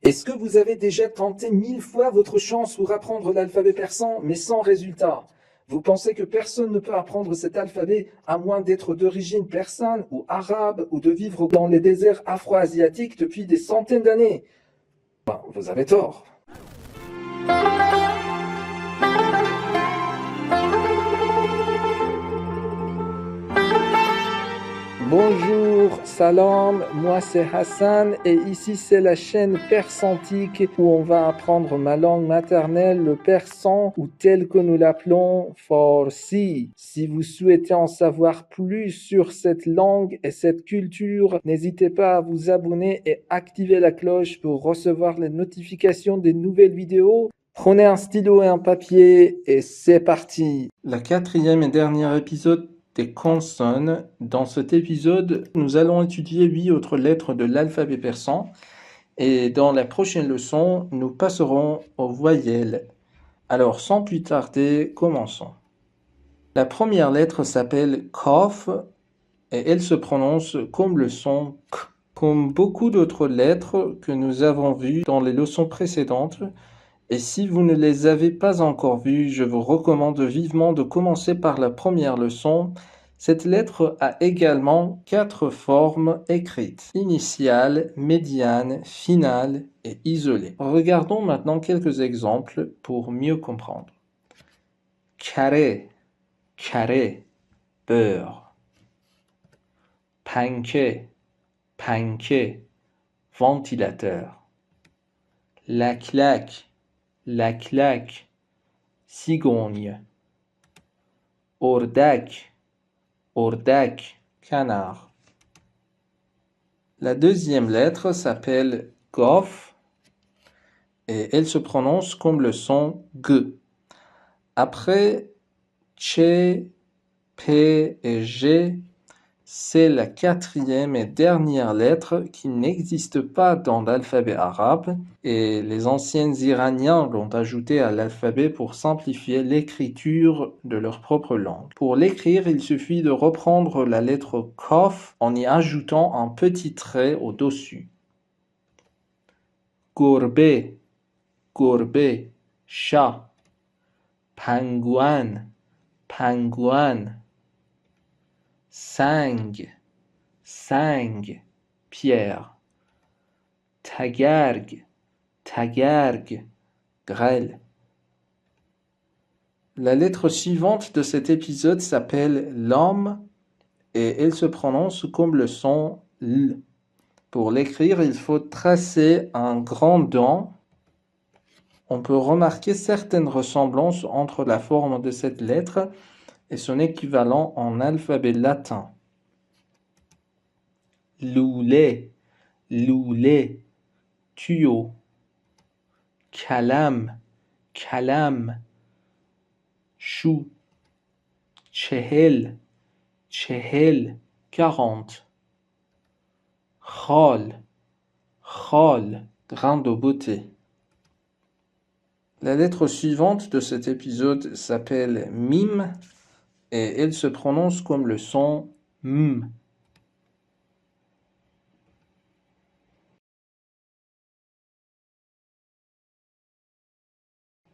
Est-ce que vous avez déjà tenté 1000 fois votre chance pour apprendre l'alphabet persan, mais sans résultat? Vous pensez que personne ne peut apprendre cet alphabet à moins d'être d'origine persane ou arabe ou de vivre dans les déserts afro-asiatiques depuis des centaines d'années? Vous avez tort. Bonjour, salam, moi c'est Hassan et ici c'est la chaîne Persantique où on va apprendre ma langue maternelle, le persan ou tel que nous l'appelons Farsi. Si vous souhaitez en savoir plus sur cette langue et cette culture, n'hésitez pas à vous abonner et activer la cloche pour recevoir les notifications des nouvelles vidéos. Prenez un stylo et un papier et c'est parti. Le quatrième et dernier épisode des consonnes. Dans cet épisode, nous allons étudier 8 autres lettres de l'alphabet persan et dans la prochaine leçon, nous passerons aux voyelles. Alors, sans plus tarder, commençons. La première lettre s'appelle Kaf et elle se prononce comme le son K. Comme beaucoup d'autres lettres que nous avons vues dans les leçons précédentes, et si vous ne les avez pas encore vues, je vous recommande vivement de commencer par la première leçon. Cette lettre a également 4 formes écrites: initiale, médiane, finale et isolée. Regardons maintenant quelques exemples pour mieux comprendre. Carré, carré, beurre. Panqué, panqué, ventilateur. La claque, cigogne. Ordac, canard. La deuxième lettre s'appelle Gof et elle se prononce comme le son G. Après Tche, P et G, c'est la quatrième et dernière lettre qui n'existe pas dans l'alphabet arabe et les anciens Iraniens l'ont ajoutée à l'alphabet pour simplifier l'écriture de leur propre langue. Pour l'écrire, il suffit de reprendre la lettre Kaf en y ajoutant un petit trait au-dessus. Gourbe, chat. Pangouin, Sang, pierre. Tagarg, grêle. La lettre suivante de cet épisode s'appelle Lam et elle se prononce comme le son L. Pour l'écrire, il faut tracer un grand dent. On peut remarquer certaines ressemblances entre la forme de cette lettre et son équivalent en alphabet latin. Loulé, tuyau. Kalam, chou. Chehel, 40. Khol, grain de beauté. La lettre suivante de cet épisode s'appelle Mim et elle se prononce comme le son M.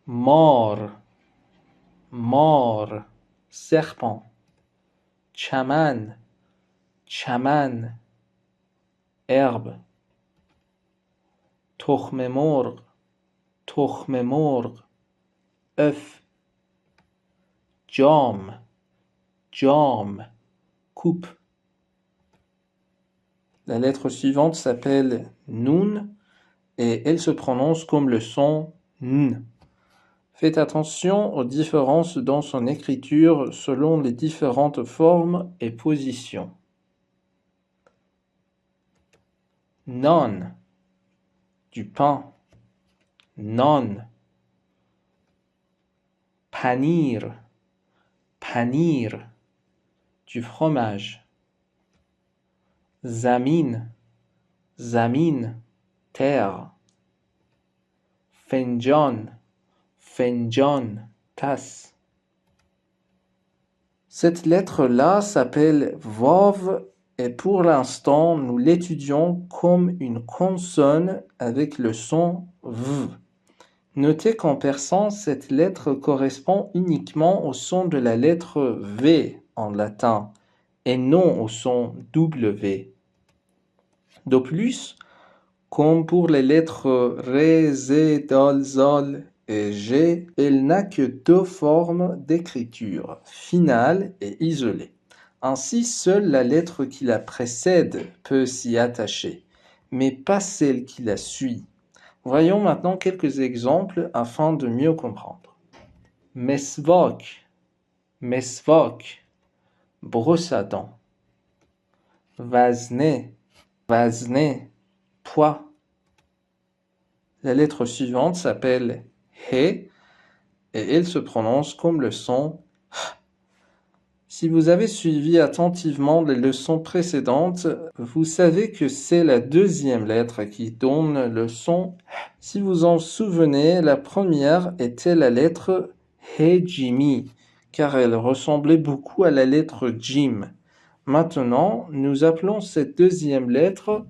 Mort, serpent. Chaman, herbe. تخم مرغ, œuf. Jam, coupe. La lettre suivante s'appelle Nun et elle se prononce comme le son N. Faites attention aux différences dans son écriture selon les différentes formes et positions. Non, du pain. Non. Panir, du fromage. Zamin, terre. Fenjan, tasse. Cette lettre-là s'appelle Vav et pour l'instant, nous l'étudions comme une consonne avec le son V. Notez qu'en persan, cette lettre correspond uniquement au son de la lettre V en latin et non au son W. De plus, comme pour les lettres Ré, Zé, Dal, Zol et G, elle n'a que deux formes d'écriture, finale et isolée. Ainsi, seule la lettre qui la précède peut s'y attacher, mais pas celle qui la suit. Voyons maintenant quelques exemples afin de mieux comprendre. Mesvak, mesvak, brosse à dents. Vazne, vazne, poids. La lettre suivante s'appelle He et elle se prononce comme le son H. Si vous avez suivi attentivement les leçons précédentes, vous savez que c'est la deuxième lettre qui donne le son H. Si vous en souvenez, la première était la lettre He-Jimi, car elle ressemblait beaucoup à la lettre Jim. Maintenant, nous appelons cette deuxième lettre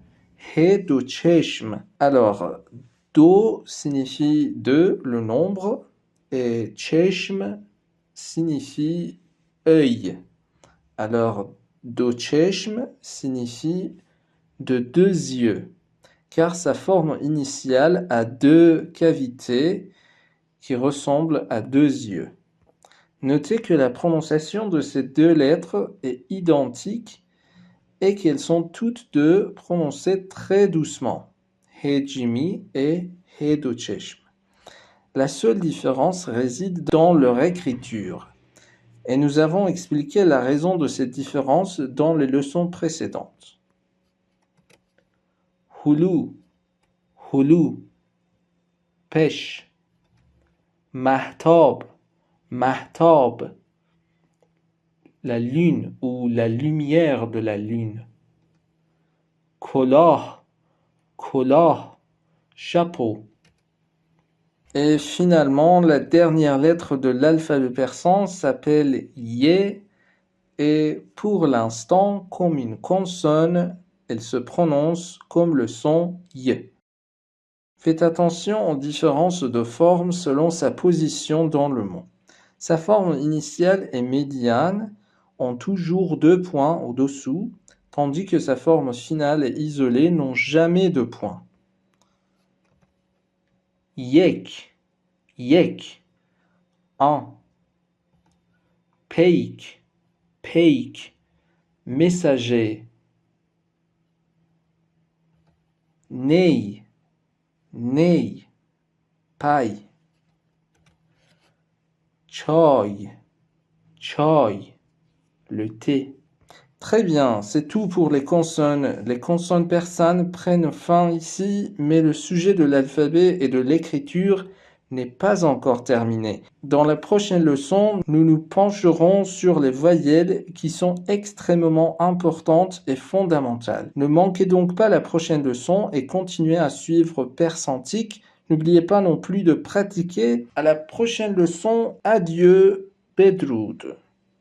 He-Do-Cheshm. Alors, Do signifie deux, le nombre, et Cheshm signifie œil. Alors, Do-Cheshm signifie de deux yeux, car sa forme initiale a deux cavités qui ressemblent à deux yeux. Notez que la prononciation de ces deux lettres est identique et qu'elles sont toutes deux prononcées très doucement. He-Jimi et He-Do-Cheshm. La seule différence réside dans leur écriture. Et nous avons expliqué la raison de cette différence dans les leçons précédentes. Hulu, hulu, pêche. Mahtab, mahtab, la lune ou la lumière de la lune. Kolah, kolah, chapeau. Et finalement, la dernière lettre de l'alphabet persan s'appelle Ye et pour l'instant, comme une consonne, elle se prononce comme le son Y. Faites attention aux différences de forme selon sa position dans le mot. Sa forme initiale est médiane, ont toujours deux points au-dessous, tandis que sa forme finale et isolée n'ont jamais de points. Yek, yek, un. Peik, peik, messager. Ney, ney, paille. Choy, choy, le thé. Très bien, c'est tout pour les consonnes. Les consonnes persanes prennent fin ici, mais le sujet de l'alphabet et de l'écriture n'est pas encore terminé. Dans la prochaine leçon, nous nous pencherons sur les voyelles qui sont extrêmement importantes et fondamentales. Ne manquez donc pas la prochaine leçon et continuez à suivre Persantique. N'oubliez pas non plus de pratiquer. À la prochaine leçon, adieu, Bedroud.